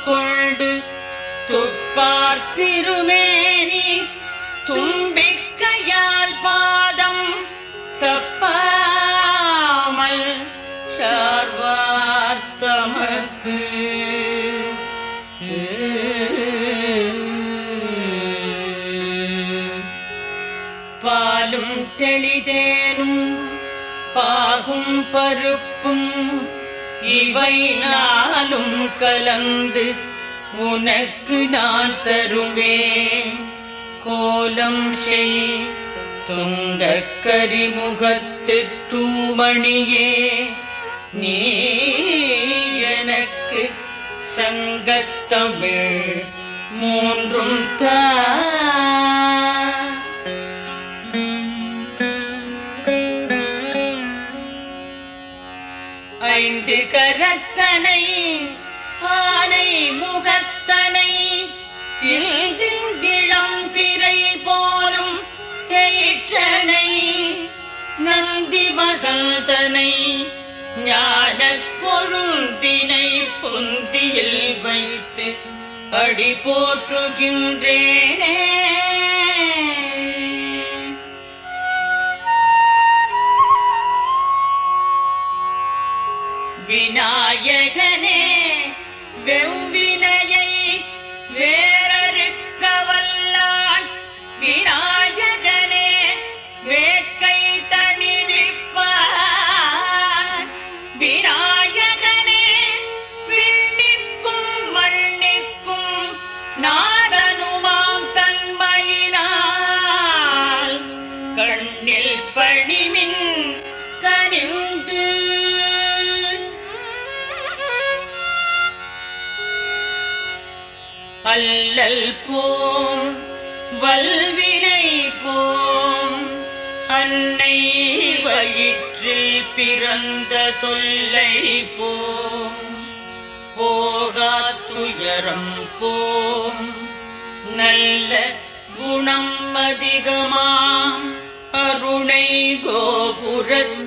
கொண்டு துப்பார் திருமேனி தும்பிக்கையால் பாதம் தப்பாமல் சார்வார் தமக்கு பாலும் தெளிதேனும் பாகும் பருப்பும் இவை நாளும் கலந்து உனக்கு நான் தருவேன். கோலம் செய் துங்கக் கரிமுகத்து தூமணியே, நீ எனக்கு சங்கத்தமிழ் மூன்றும் தா. ஐந்து கரத்தனை ஆனை முகத்தனை இளம் பிறை போலும் எயிற்றனை நந்தி மகள்தனை ஞான பொருந்தினை பொந்தியில் வைத்து அடி போற்றுகின்றேனே. விநாயகனே வெவ்வினையை வேறறுக்க வல்லான், விநாயகனே வேட்கை தணிவிப்பான், விநாயகனே விண்ணிற்கும் மண்ணிற்கும் நாதனுமாம் தன்மையினால் கண்ணில் பணிமின் கனிந்து அல்லல் போம் வல்வினை போம். அன்னை வயிற்றில் பிறந்த தொல்லை போம், போகாத்துயரம் போம். நல்ல குணம் அதிகமாம் அருணை கோபுரத்